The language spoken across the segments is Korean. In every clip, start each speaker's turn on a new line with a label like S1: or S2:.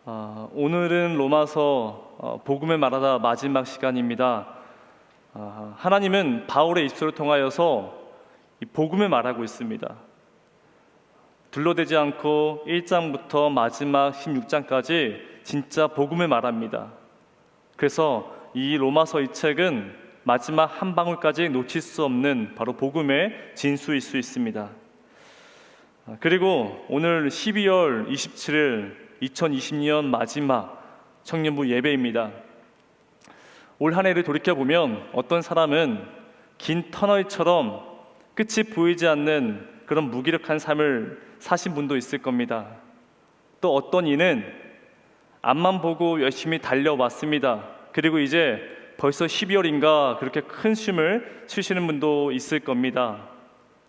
S1: 오늘은 로마서 복음을 말하다 마지막 시간입니다. 하나님은 바울의 입술을 통하여서 이 복음을 말하고 있습니다. 둘러대지 않고 1장부터 마지막 16장까지 진짜 복음을 말합니다. 그래서 이 로마서 이 책은 마지막 한 방울까지 놓칠 수 없는 바로 복음의 진수일 수 있습니다. 그리고 오늘 12월 27일 2020년 마지막 청년부 예배입니다. 올 한 해를 돌이켜보면 어떤 사람은 긴 터널처럼 끝이 보이지 않는 그런 무기력한 삶을 사신 분도 있을 겁니다. 또 어떤 이는 앞만 보고 열심히 달려왔습니다. 그리고 이제 벌써 12월인가 그렇게 큰 쉼을 쉬시는 분도 있을 겁니다.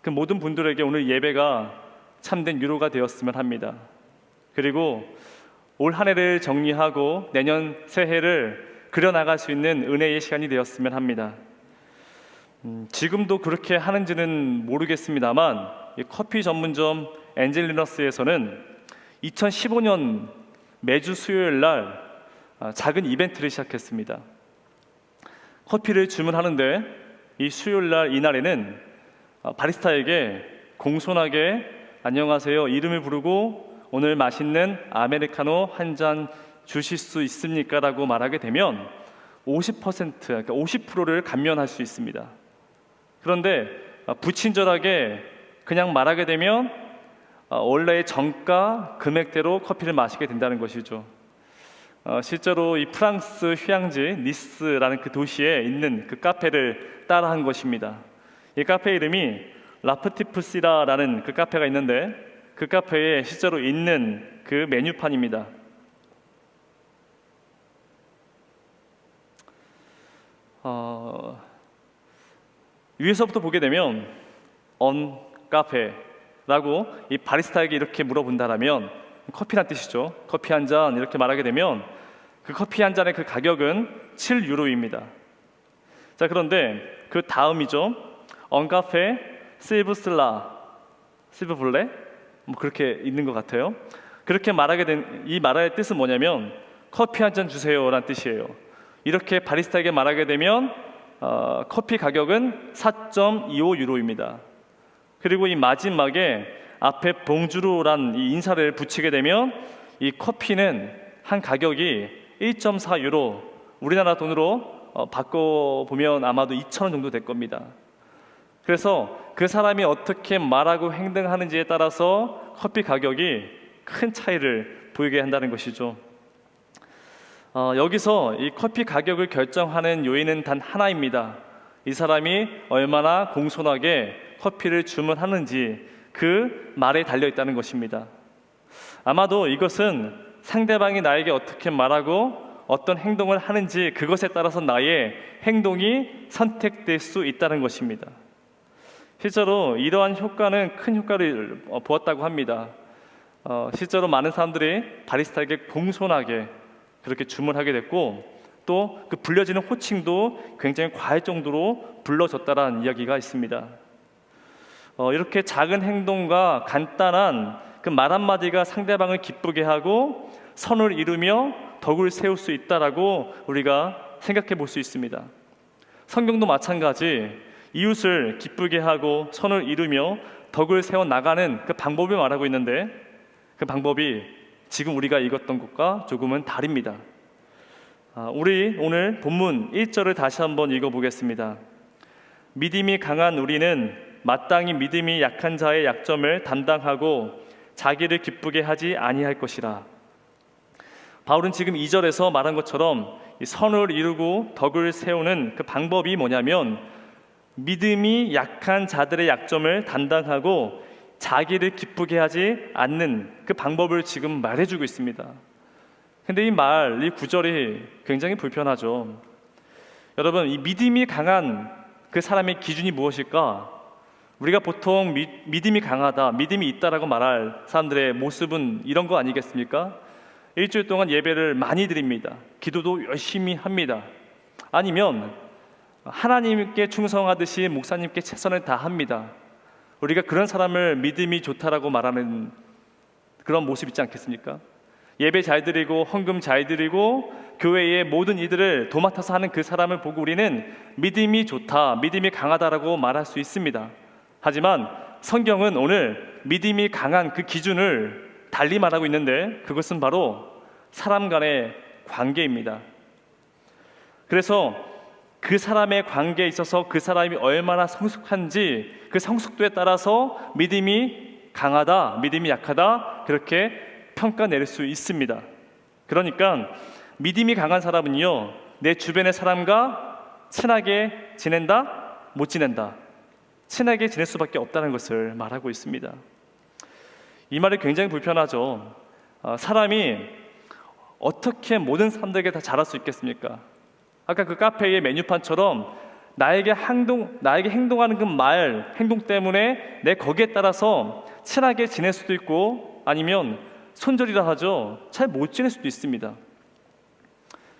S1: 그 모든 분들에게 오늘 예배가 참된 위로가 되었으면 합니다. 그리고 올 한 해를 정리하고 내년 새해를 그려나갈 수 있는 은혜의 시간이 되었으면 합니다. 지금도 그렇게 하는지는 모르겠습니다만 이 커피 전문점 엔젤리너스에서는 2015년 매주 수요일 날 작은 이벤트를 시작했습니다. 커피를 주문하는데 이 수요일 날 이날에는 바리스타에게 공손하게 안녕하세요 이름을 부르고 오늘 맛있는 아메리카노 한 잔 주실 수 있습니까? 라고 말하게 되면 50%, 그러니까 50%를 감면할 수 있습니다. 그런데 불친절하게 그냥 말하게 되면 원래의 정가 금액대로 커피를 마시게 된다는 것이죠. 실제로 이 프랑스 휴양지 니스라는 그 도시에 있는 그 카페를 따라한 것입니다. 이 카페 이름이 라프티프시라라는 그 카페가 있는데 그 카페에 실제로 있는 그 메뉴판입니다. 위에서부터 보게 되면 on 카페라고 이 바리스타에게 이렇게 물어본다라면 커피란 뜻이죠. 커피 한 잔 이렇게 말하게 되면 그 커피 한 잔의 그 가격은 7유로입니다. 자, 그런데 그 다음이죠. on 카페 실브블레 뭐 그렇게 있는 것 같아요. 그렇게 말하게 된 이 말의 뜻은 뭐냐면 커피 한 잔 주세요라는 뜻이에요. 이렇게 바리스타에게 말하게 되면 커피 가격은 4.25유로입니다. 그리고 이 마지막에 앞에 봉주르란 이 인사를 붙이게 되면 이 커피는 한 가격이 1.4유로, 우리나라 돈으로 바꿔보면 아마도 2,000원 정도 될 겁니다. 그래서 그 사람이 어떻게 말하고 행동하는지에 따라서 커피 가격이 큰 차이를 보이게 한다는 것이죠. 여기서 이 커피 가격을 결정하는 요인은 단 하나입니다. 이 사람이 얼마나 공손하게 커피를 주문하는지 그 말에 달려있다는 것입니다. 아마도 이것은 상대방이 나에게 어떻게 말하고 어떤 행동을 하는지 그것에 따라서 나의 행동이 선택될 수 있다는 것입니다. 실제로 이러한 효과는 큰 효과를 보았다고 합니다. 실제로 많은 사람들이 바리스타에게 공손하게 그렇게 주문하게 됐고 또 그 불려지는 호칭도 굉장히 과할 정도로 불러졌다라는 이야기가 있습니다. 이렇게 작은 행동과 간단한 그 말 한마디가 상대방을 기쁘게 하고 선을 이루며 덕을 세울 수 있다라고 우리가 생각해 볼 수 있습니다. 성경도 마찬가지 이웃을 기쁘게 하고 선을 이루며 덕을 세워 나가는 그 방법을 말하고 있는데 그 방법이 지금 우리가 읽었던 것과 조금은 다릅니다. 우리 오늘 본문 1절을 다시 한번 읽어보겠습니다. 믿음이 강한 우리는 마땅히 믿음이 약한 자의 약점을 담당하고 자기를 기쁘게 하지 아니할 것이라. 바울은 지금 2절에서 말한 것처럼 이 선을 이루고 덕을 세우는 그 방법이 뭐냐면 믿음이 약한 자들의 약점을 담당하고 자기를 기쁘게 하지 않는 그 방법을 지금 말해주고 있습니다. 근데 이 구절이 굉장히 불편하죠. 여러분, 이 믿음이 강한 그 사람의 기준이 무엇일까? 우리가 보통 믿음이 강하다, 믿음이 있다라고 말할 사람들의 모습은 이런 거 아니겠습니까? 일주일 동안 예배를 많이 드립니다. 기도도 열심히 합니다. 아니면 하나님께 충성하듯이 목사님께 최선을 다합니다. 우리가 그런 사람을 믿음이 좋다라고 말하는 그런 모습 있지 않겠습니까? 예배 잘 드리고 헌금 잘 드리고 교회의 모든 일들을 도맡아서 하는 그 사람을 보고 우리는 믿음이 좋다, 믿음이 강하다라고 말할 수 있습니다. 하지만 성경은 오늘 믿음이 강한 그 기준을 달리 말하고 있는데, 그것은 바로 사람 간의 관계입니다. 그래서 그 사람의 관계에 있어서 그 사람이 얼마나 성숙한지, 그 성숙도에 따라서 믿음이 강하다, 믿음이 약하다, 그렇게 평가 내릴 수 있습니다. 그러니까 믿음이 강한 사람은요, 내 주변의 사람과 친하게 지낸다, 못 지낸다, 친하게 지낼 수밖에 없다는 것을 말하고 있습니다. 이 말이 굉장히 불편하죠. 사람이 어떻게 모든 사람들에게 다 잘할 수 있겠습니까? 아까 그 카페의 메뉴판처럼 나에게 행동하는 그 말, 행동 때문에 내 거기에 따라서 친하게 지낼 수도 있고, 아니면 손절이라 하죠. 잘 못 지낼 수도 있습니다.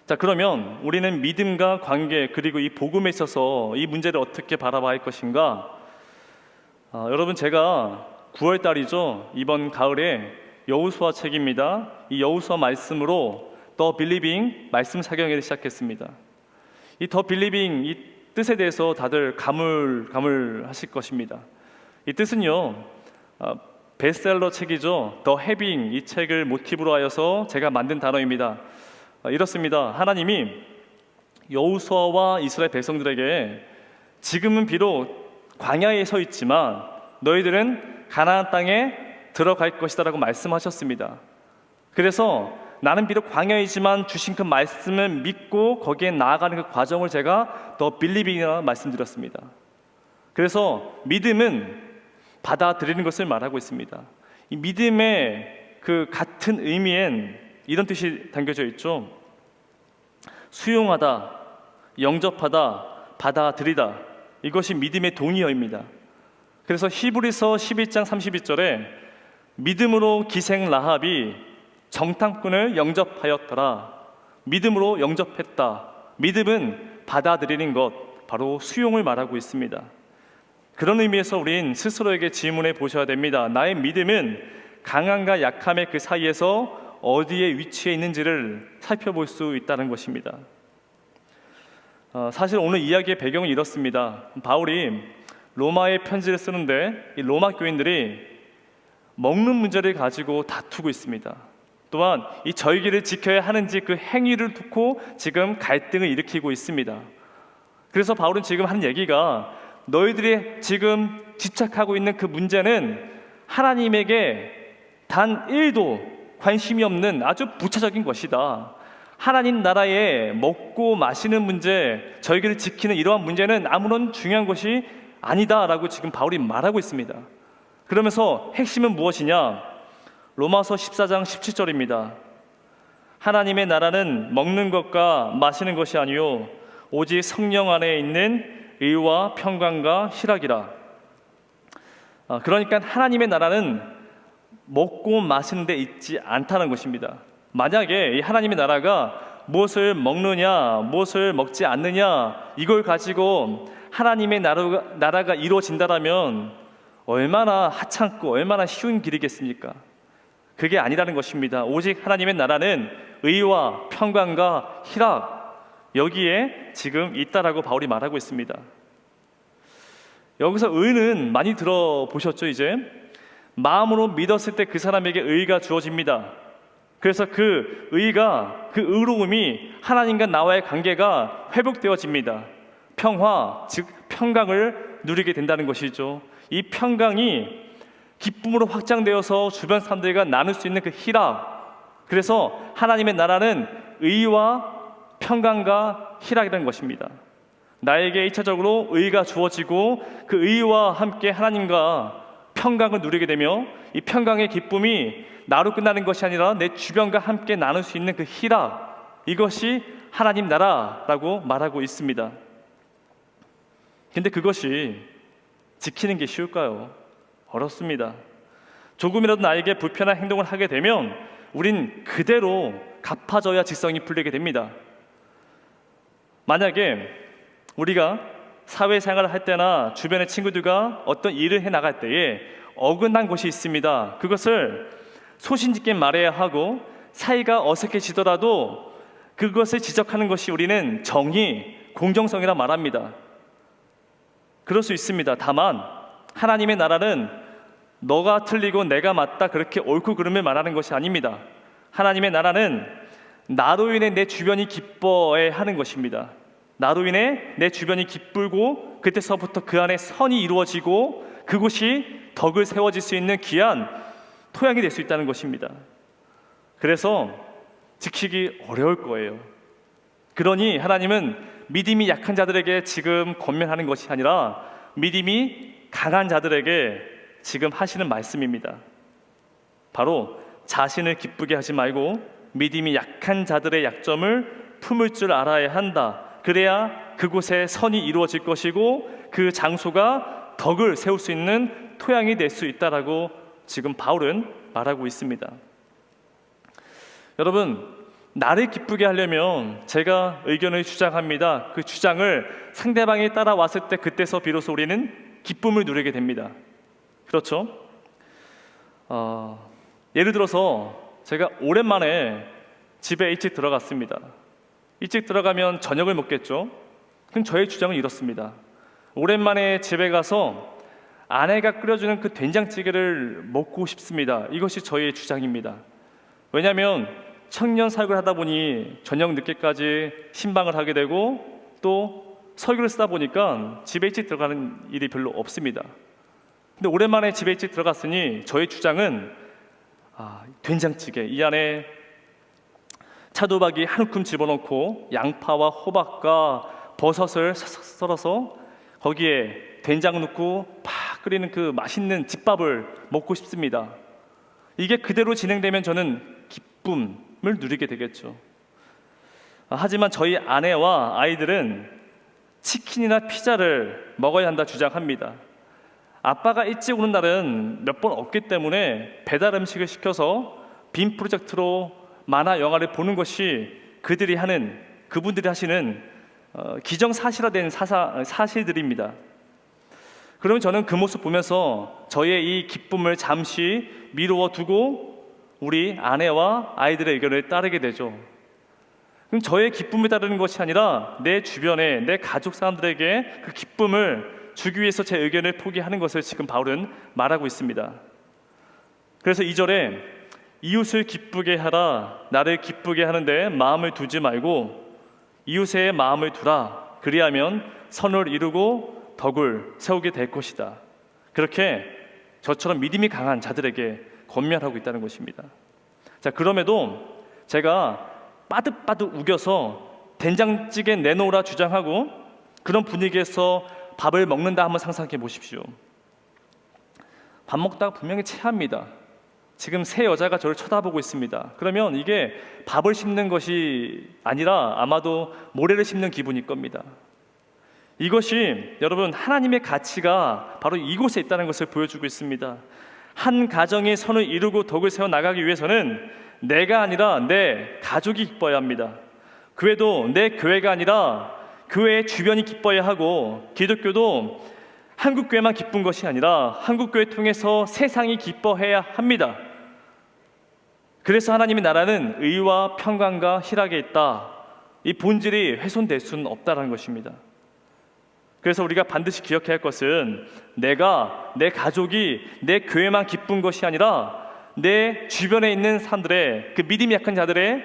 S1: 자, 그러면 우리는 믿음과 관계, 그리고 이 복음에 있어서 이 문제를 어떻게 바라봐야 할 것인가? 여러분, 제가 9월 달이죠. 이번 가을에 여호수아 책입니다. 이 여호수아 말씀으로 더 빌리빙 말씀 사경회를 시작했습니다. 이 더 빌리빙 이 뜻에 대해서 다들 가물하실 것입니다. 이 뜻은요, 베스트셀러 책이죠. 더 해빙, 이 책을 모티브로 하여서 제가 만든 단어입니다. 이렇습니다. 하나님이 여호수아와 이스라엘 백성들에게 지금은 비록 광야에 서 있지만 너희들은 가나안 땅에 들어갈 것이다 라고 말씀하셨습니다. 그래서 나는 비록 광야이지만 주신 그 말씀을 믿고 거기에 나아가는 그 과정을 제가 더 빌리빙이라 말씀드렸습니다. 그래서 믿음은 받아들이는 것을 말하고 있습니다. 이 믿음의 그 같은 의미엔 이런 뜻이 담겨져 있죠. 수용하다, 영접하다, 받아들이다, 이것이 믿음의 동의어입니다. 그래서 히브리서 11장 32절에 믿음으로 기생 라합이 정탐꾼을 영접하였더라. 믿음으로 영접했다. 믿음은 받아들이는 것, 바로 수용을 말하고 있습니다. 그런 의미에서 우린 스스로에게 질문해 보셔야 됩니다. 나의 믿음은 강함과 약함의 그 사이에서 어디에 위치해 있는지를 살펴볼 수 있다는 것입니다. 사실 오늘 이야기의 배경은 이렇습니다. 바울이 로마에 편지를 쓰는데 이 로마 교인들이 먹는 문제를 가지고 다투고 있습니다. 또한 이 절기를 지켜야 하는지 그 행위를 두고 지금 갈등을 일으키고 있습니다. 그래서 바울은 지금 하는 얘기가, 너희들이 지금 집착하고 있는 그 문제는 하나님에게 단 1도 관심이 없는 아주 부차적인 것이다. 하나님 나라에 먹고 마시는 문제, 절기를 지키는 이러한 문제는 아무런 중요한 것이 아니다라고 지금 바울이 말하고 있습니다. 그러면서 핵심은 무엇이냐? 로마서 14장 17절입니다. 하나님의 나라는 먹는 것과 마시는 것이 아니요 오직 성령 안에 있는 의와 평강과 희락이라. 그러니까 하나님의 나라는 먹고 마시는 데 있지 않다는 것입니다. 만약에 이 하나님의 나라가 무엇을 먹느냐, 무엇을 먹지 않느냐, 이걸 가지고 하나님의 나라가 이루어진다라면 얼마나 하찮고 얼마나 쉬운 길이겠습니까? 그게 아니라는 것입니다. 오직 하나님의 나라는 의와 평강과 희락, 여기에 지금 있다라고 바울이 말하고 있습니다. 여기서 의는 많이 들어보셨죠? 이제 마음으로 믿었을 때 그 사람에게 의가 주어집니다. 그래서 그 의가, 그 의로움이 하나님과 나와의 관계가 회복되어집니다. 평화, 즉 평강을 누리게 된다는 것이죠. 이 평강이 기쁨으로 확장되어서 주변 사람들과 나눌 수 있는 그 희락, 그래서 하나님의 나라는 의와 평강과 희락이라는 것입니다. 나에게 1차적으로 의가 주어지고 그 의와 함께 하나님과 평강을 누리게 되며 이 평강의 기쁨이 나로 끝나는 것이 아니라 내 주변과 함께 나눌 수 있는 그 희락, 이것이 하나님 나라라고 말하고 있습니다. 근데 그것이 지키는 게 쉬울까요? 어렵습니다. 조금이라도 나에게 불편한 행동을 하게 되면 우린 그대로 갚아줘야 직성이 풀리게 됩니다. 만약에 우리가 사회생활을 할 때나 주변의 친구들과 어떤 일을 해나갈 때에 어긋난 것이 있습니다. 그것을 소신있게 말해야 하고 사이가 어색해지더라도 그것을 지적하는 것이 우리는 정의, 공정성이라 말합니다. 그럴 수 있습니다. 다만 하나님의 나라는 너가 틀리고 내가 맞다 그렇게 옳고 그름을 말하는 것이 아닙니다. 하나님의 나라는 나로 인해 내 주변이 기뻐해 하는 것입니다. 나로 인해 내 주변이 기쁘고 그때서부터 그 안에 선이 이루어지고 그곳이 덕을 세워질 수 있는 귀한 토양이 될 수 있다는 것입니다. 그래서 지키기 어려울 거예요. 그러니 하나님은 믿음이 약한 자들에게 지금 권면하는 것이 아니라 믿음이 강한 자들에게 지금 하시는 말씀입니다. 바로 자신을 기쁘게 하지 말고 믿음이 약한 자들의 약점을 품을 줄 알아야 한다. 그래야 그곳에 선이 이루어질 것이고 그 장소가 덕을 세울 수 있는 토양이 될 수 있다라고 지금 바울은 말하고 있습니다. 여러분, 나를 기쁘게 하려면 제가 의견을 주장합니다. 그 주장을 상대방이 따라왔을 때 그때서 비로소 우리는 기쁨을 누리게 됩니다. 그렇죠? 예를 들어서 제가 오랜만에 집에 일찍 들어갔습니다. 일찍 들어가면 저녁을 먹겠죠? 그럼 저의 주장은 이렇습니다. 오랜만에 집에 가서 아내가 끓여주는 그 된장찌개를 먹고 싶습니다. 이것이 저의 주장입니다. 왜냐하면 청년 사역을 하다 보니 저녁 늦게까지 신방을 하게 되고 또 설교를 쓰다 보니까 집에 일찍 들어가는 일이 별로 없습니다. 근데 오랜만에 집에 일찍 들어갔으니 저의 주장은 된장찌개, 이 안에 차돌박이 한 움큼 집어넣고 양파와 호박과 버섯을 싹싹 썰어서 거기에 된장 넣고 팍 끓이는 그 맛있는 집밥을 먹고 싶습니다. 이게 그대로 진행되면 저는 기쁨을 누리게 되겠죠. 하지만 저희 아내와 아이들은 치킨이나 피자를 먹어야 한다 주장합니다. 아빠가 일찍 오는 날은 몇 번 없기 때문에 배달 음식을 시켜서 빔 프로젝트로 만화 영화를 보는 것이 그분들이 하시는 기정사실화된 사실들입니다. 그러면 저는 그 모습 보면서 저의 이 기쁨을 잠시 미루어 두고 우리 아내와 아이들의 의견을 따르게 되죠. 그럼 저의 기쁨을 따르는 것이 아니라 내 주변에 내 가족 사람들에게 그 기쁨을 주기 위해서 제 의견을 포기하는 것을 지금 바울은 말하고 있습니다. 그래서 2절에 이웃을 기쁘게 하라, 나를 기쁘게 하는데 마음을 두지 말고 이웃의 마음을 두라. 그리하면 선을 이루고 덕을 세우게 될 것이다. 그렇게 저처럼 믿음이 강한 자들에게 권면하고 있다는 것입니다. 자, 그럼에도 제가 빠득빠득 우겨서 된장찌개 내놓으라 주장하고 그런 분위기에서 밥을 먹는다 한번 상상해 보십시오. 밥 먹다가 분명히 체합니다. 지금 새 여자가 저를 쳐다보고 있습니다. 그러면 이게 밥을 씹는 것이 아니라 아마도 모래를 씹는 기분일 겁니다. 이것이 여러분 하나님의 가치가 바로 이곳에 있다는 것을 보여주고 있습니다. 한 가정이 선을 이루고 덕을 세워 나가기 위해서는 내가 아니라 내 가족이 기뻐야 합니다. 교회도 내 교회가 아니라 교회의 주변이 기뻐야 하고 기독교도 한국교회만 기쁜 것이 아니라 한국교회 통해서 세상이 기뻐해야 합니다. 그래서 하나님의 나라는 의와 평강과 희락에 있다. 이 본질이 훼손될 수는 없다는 것입니다. 그래서 우리가 반드시 기억해야 할 것은 내가, 내 가족이, 내 교회만 기쁜 것이 아니라 내 주변에 있는 사람들의 그 믿음이 약한 자들의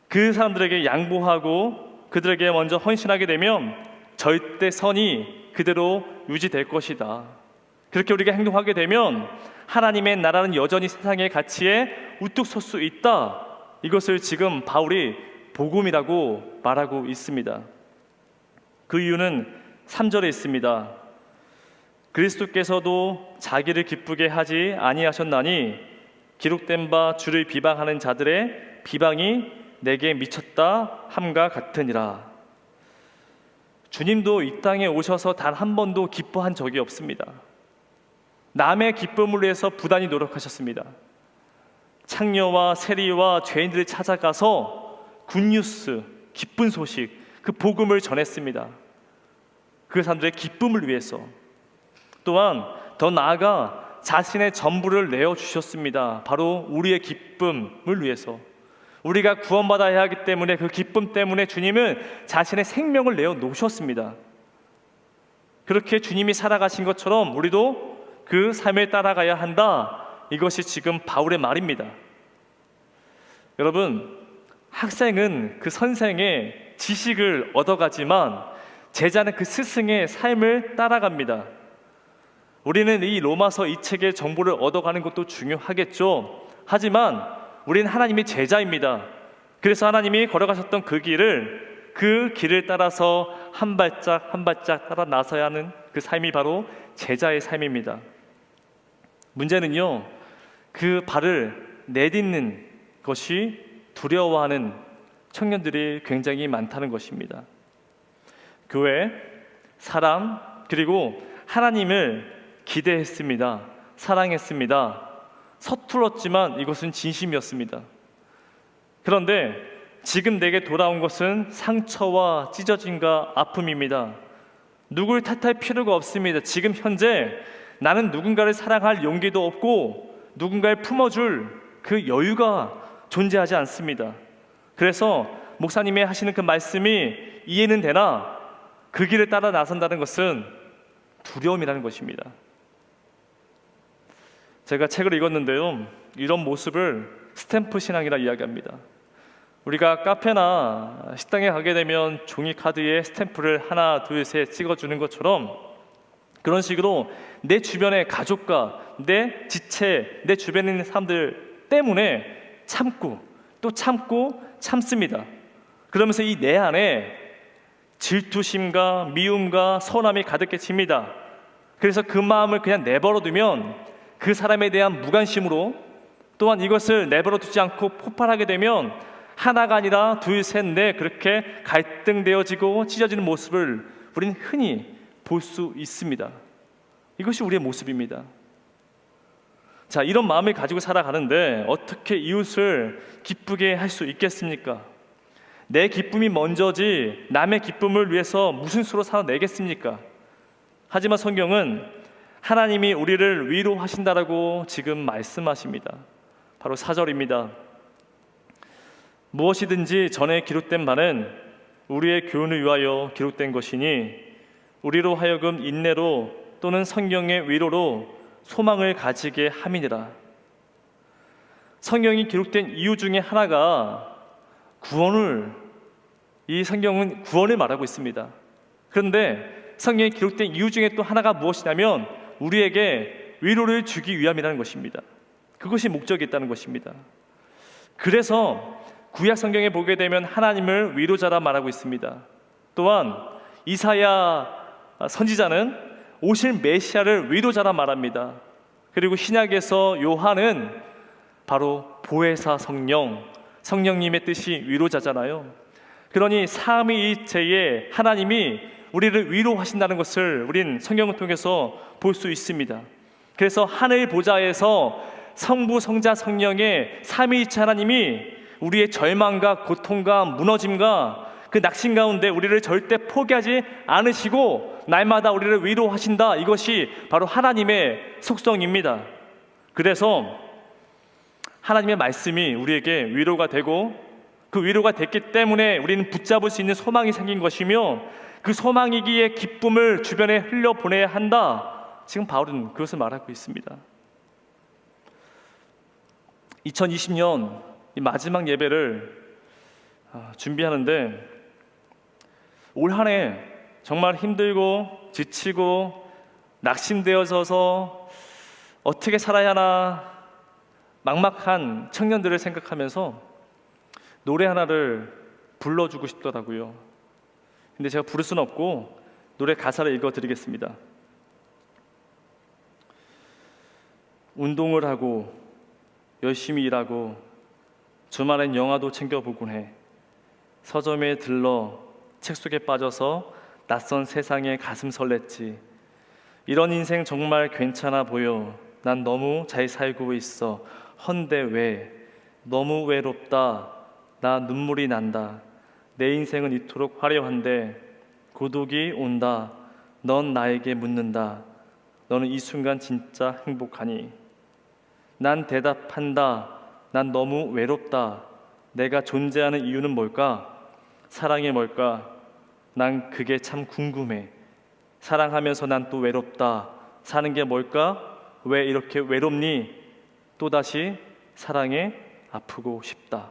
S1: 그 사람들에게 양보하고 그들에게 먼저 헌신하게 되면 절대 선이 그대로 유지될 것이다. 그렇게 우리가 행동하게 되면 하나님의 나라는 여전히 세상의 가치에 우뚝 설 수 있다. 이것을 지금 바울이 복음이라고 말하고 있습니다. 그 이유는 3절에 있습니다. 그리스도께서도 자기를 기쁘게 하지 아니하셨나니 기록된 바 주를 비방하는 자들의 비방이 내게 미쳤다 함과 같으니라. 주님도 이 땅에 오셔서 단 한 번도 기뻐한 적이 없습니다. 남의 기쁨을 위해서 부단히 노력하셨습니다. 창녀와 세리와 죄인들을 찾아가서 굿뉴스, 기쁜 소식, 그 복음을 전했습니다. 그 사람들의 기쁨을 위해서. 또한 더 나아가 자신의 전부를 내어주셨습니다. 바로 우리의 기쁨을 위해서. 우리가 구원받아야 하기 때문에 그 기쁨 때문에 주님은 자신의 생명을 내어놓으셨습니다. 그렇게 주님이 살아가신 것처럼 우리도 그 삶에 따라가야 한다. 이것이 지금 바울의 말입니다. 여러분, 학생은 그 선생의 지식을 얻어가지만 제자는 그 스승의 삶을 따라갑니다. 우리는 이 로마서 이 책의 정보를 얻어가는 것도 중요하겠죠. 하지만 우리는 하나님의 제자입니다. 그래서 하나님이 걸어가셨던 그 길을 따라서 한 발짝 한 발짝 따라 나서야 하는 그 삶이 바로 제자의 삶입니다. 문제는요, 그 발을 내딛는 것이 두려워하는 청년들이 굉장히 많다는 것입니다. 교회, 사람, 그리고 하나님을 기대했습니다. 사랑했습니다. 서툴렀지만 이것은 진심이었습니다. 그런데 지금 내게 돌아온 것은 상처와 찢어짐과 아픔입니다. 누굴 탓할 필요가 없습니다. 지금 현재 나는 누군가를 사랑할 용기도 없고 누군가를 품어줄 그 여유가 존재하지 않습니다. 그래서 목사님이 하시는 그 말씀이 이해는 되나 그 길을 따라 나선다는 것은 두려움이라는 것입니다. 제가 책을 읽었는데요, 이런 모습을 스탬프 신앙이라 이야기합니다. 우리가 카페나 식당에 가게 되면 종이 카드에 스탬프를 하나, 둘, 셋 찍어주는 것처럼 그런 식으로 내 주변의 가족과 내 지체, 내 주변에 있는 사람들 때문에 참고 또 참고 참습니다. 그러면서 이 내 안에 질투심과 미움과 서운함이 가득해집니다. 그래서 그 마음을 그냥 내버려두면 그 사람에 대한 무관심으로, 또한 이것을 내버려두지 않고 폭발하게 되면 하나가 아니라 둘, 셋, 넷 그렇게 갈등되어지고 찢어지는 모습을 우리는 흔히 볼 수 있습니다. 이것이 우리의 모습입니다. 자, 이런 마음을 가지고 살아가는데 어떻게 이웃을 기쁘게 할 수 있겠습니까? 내 기쁨이 먼저지 남의 기쁨을 위해서 무슨 수로 살아내겠습니까? 하지만 성경은 하나님이 우리를 위로하신다라고 지금 말씀하십니다. 바로 4절입니다. 무엇이든지 전에 기록된 바는 우리의 교훈을 위하여 기록된 것이니 우리로 하여금 인내로 또는 성경의 위로로 소망을 가지게 함이니라. 성경이 기록된 이유 중에 하나가 이 성경은 구원을 말하고 있습니다. 그런데 성경에 기록된 이유 중에 또 하나가 무엇이냐면 우리에게 위로를 주기 위함이라는 것입니다. 그것이 목적이 있다는 것입니다. 그래서 구약 성경에 보게 되면 하나님을 위로자라 말하고 있습니다. 또한 이사야 선지자는 오실 메시아를 위로자라 말합니다. 그리고 신약에서 요한은 바로 보혜사 성령님의 뜻이 위로자잖아요. 그러니 삼위일체의 하나님이 우리를 위로하신다는 것을 우린 성경을 통해서 볼 수 있습니다. 그래서 하늘 보좌에서 성부, 성자, 성령의 삼위일체 하나님이 우리의 절망과 고통과 무너짐과 그 낙심 가운데 우리를 절대 포기하지 않으시고 날마다 우리를 위로하신다. 이것이 바로 하나님의 속성입니다. 그래서 하나님의 말씀이 우리에게 위로가 되고 그 위로가 됐기 때문에 우리는 붙잡을 수 있는 소망이 생긴 것이며 그 소망이기에 기쁨을 주변에 흘려보내야 한다. 지금 바울은 그것을 말하고 있습니다. 2020년 이 마지막 예배를 준비하는데 올 한 해 정말 힘들고 지치고 낙심되어져서 어떻게 살아야 하나 막막한 청년들을 생각하면서 노래 하나를 불러주고 싶더라고요. 근데 제가 부를 수는 없고 노래 가사를 읽어드리겠습니다. 운동을 하고 열심히 일하고 주말엔 영화도 챙겨보곤 해. 서점에 들러 책 속에 빠져서 낯선 세상에 가슴 설렜지. 이런 인생 정말 괜찮아 보여. 난 너무 잘 살고 있어. 헌데 왜? 너무 외롭다. 나 눈물이 난다. 내 인생은 이토록 화려한데 고독이 온다. 넌 나에게 묻는다. 너는 이 순간 진짜 행복하니? 난 대답한다. 난 너무 외롭다. 내가 존재하는 이유는 뭘까? 사랑이 뭘까? 난 그게 참 궁금해. 사랑하면서 난 또 외롭다. 사는 게 뭘까? 왜 이렇게 외롭니? 또다시 사랑에 아프고 싶다.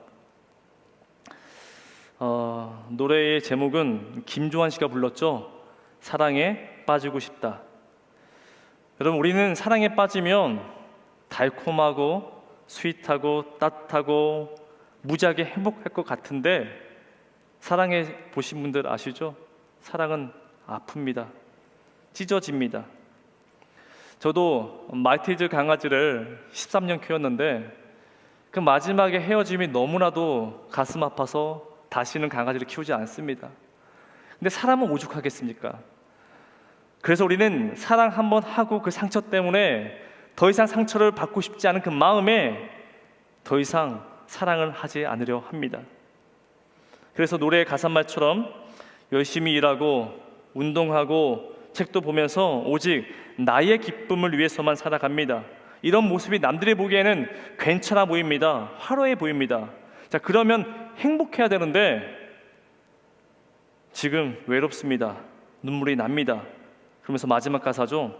S1: 노래의 제목은 김조한 씨가 불렀죠. 사랑에 빠지고 싶다. 여러분, 우리는 사랑에 빠지면 달콤하고 스윗하고 따뜻하고 무지하게 행복할 것 같은데, 사랑해 보신 분들 아시죠? 사랑은 아픕니다. 찢어집니다. 저도 말티즈 강아지를 13년 키웠는데 그 마지막에 헤어짐이 너무나도 가슴 아파서 다시는 강아지를 키우지 않습니다. 근데 사람은 오죽하겠습니까? 그래서 우리는 사랑 한번 하고 그 상처 때문에 더 이상 상처를 받고 싶지 않은 그 마음에 더 이상 사랑을 하지 않으려 합니다. 그래서 노래의 가사말처럼 열심히 일하고 운동하고 책도 보면서 오직 나의 기쁨을 위해서만 살아갑니다. 이런 모습이 남들이 보기에는 괜찮아 보입니다. 화려해 보입니다. 자, 그러면 행복해야 되는데 지금 외롭습니다. 눈물이 납니다. 그러면서 마지막 가사죠.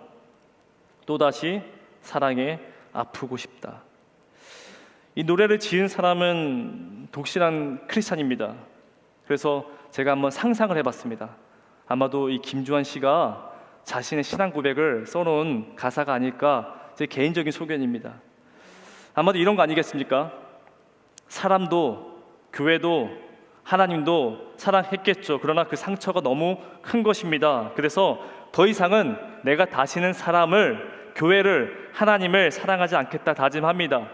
S1: 또다시 사랑에 아프고 싶다. 이 노래를 지은 사람은 독실한 크리스찬입니다. 그래서 제가 한번 상상을 해봤습니다. 아마도 이 김주환 씨가 자신의 신앙 고백을 써놓은 가사가 아닐까, 제 개인적인 소견입니다. 아마도 이런 거 아니겠습니까? 사람도 교회도 하나님도 사랑했겠죠. 그러나 그 상처가 너무 큰 것입니다. 그래서 더 이상은 내가 다시는 사람을, 교회를, 하나님을 사랑하지 않겠다 다짐합니다.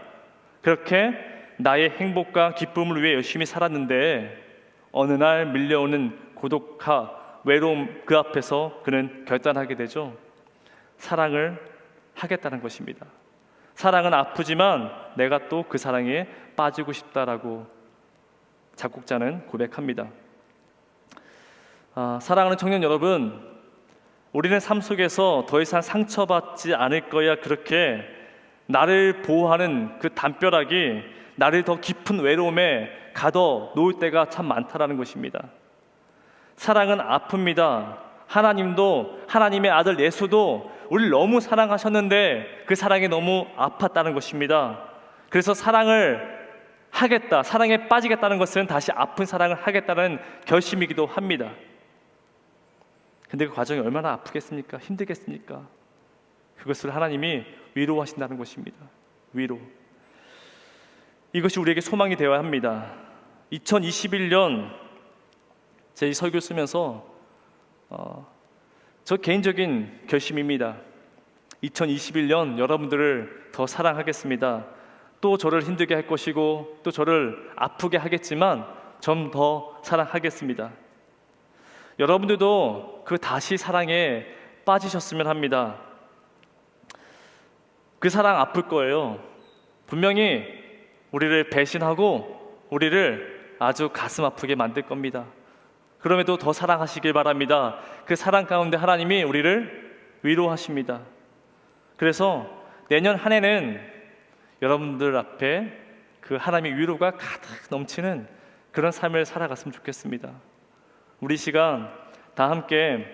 S1: 그렇게 나의 행복과 기쁨을 위해 열심히 살았는데 어느 날 밀려오는 고독과 외로움, 그 앞에서 그는 결단하게 되죠. 사랑을 하겠다는 것입니다. 사랑은 아프지만 내가 또 그 사랑에 빠지고 싶다라고 작곡자는 고백합니다. 사랑하는 청년 여러분, 우리는 삶 속에서 더 이상 상처받지 않을 거야, 그렇게 나를 보호하는 그 담벼락이 나를 더 깊은 외로움에 가둬 놓을 때가 참 많다라는 것입니다. 사랑은 아픕니다. 하나님도, 하나님의 아들 예수도 우리를 너무 사랑하셨는데 그 사랑이 너무 아팠다는 것입니다. 그래서 사랑을 하겠다, 사랑에 빠지겠다는 것은 다시 아픈 사랑을 하겠다는 결심이기도 합니다. 근데 그 과정이 얼마나 아프겠습니까? 힘들겠습니까? 그것을 하나님이 위로하신다는 것입니다. 위로. 이것이 우리에게 소망이 되어야 합니다. 2021년 제 이 설교 쓰면서 저 개인적인 결심입니다. 2021년 여러분들을 더 사랑하겠습니다. 또 저를 힘들게 할 것이고 또 저를 아프게 하겠지만 좀 더 사랑하겠습니다. 여러분들도 그 다시 사랑에 빠지셨으면 합니다. 그 사랑 아플 거예요. 분명히 우리를 배신하고 우리를 아주 가슴 아프게 만들 겁니다. 그럼에도 더 사랑하시길 바랍니다. 그 사랑 가운데 하나님이 우리를 위로하십니다. 그래서 내년 한 해는 여러분들 앞에 그 하나님의 위로가 가득 넘치는 그런 삶을 살아갔으면 좋겠습니다. 우리 시간 다 함께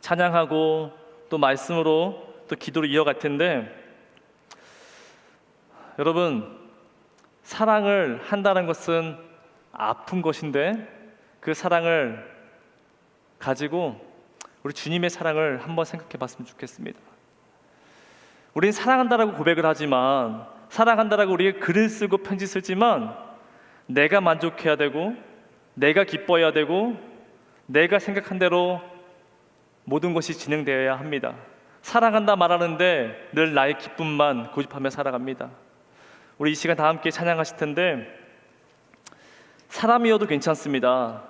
S1: 찬양하고 또 말씀으로 또 기도를 이어갈 텐데, 여러분, 사랑을 한다는 것은 아픈 것인데 그 사랑을 가지고 우리 주님의 사랑을 한번 생각해 봤으면 좋겠습니다. 우리는 사랑한다라고 고백을 하지만, 사랑한다라고 우리가 글을 쓰고 편지 쓰지만 내가 만족해야 되고 내가 기뻐해야 되고 내가 생각한 대로 모든 것이 진행되어야 합니다. 사랑한다 말하는데 늘 나의 기쁨만 고집하며 살아갑니다. 우리 이 시간 다 함께 찬양하실 텐데, 사람이어도 괜찮습니다.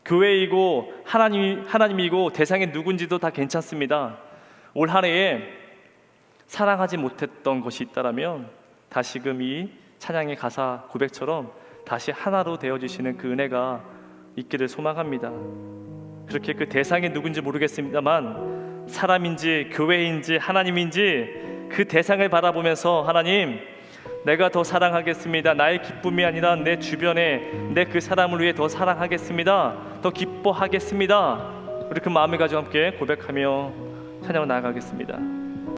S1: 교회이고 하나님이고 대상이 누군지도 다 괜찮습니다. 올 한 해에 사랑하지 못했던 것이 있다라면 다시금 이 찬양의 가사 고백처럼 다시 하나로 되어주시는 그 은혜가 있기를 소망합니다. 그렇게 그 대상이 누군지 모르겠습니다만 사람인지 교회인지 하나님인지 그 대상을 바라보면서 하나님, 내가 더 사랑하겠습니다. 나의 기쁨이 아니라 내 주변에 내 그 사람을 위해 더 사랑하겠습니다. 더 기뻐하겠습니다. 우리 그 마음을 가지고 함께 고백하며 찬양을 나아가겠습니다.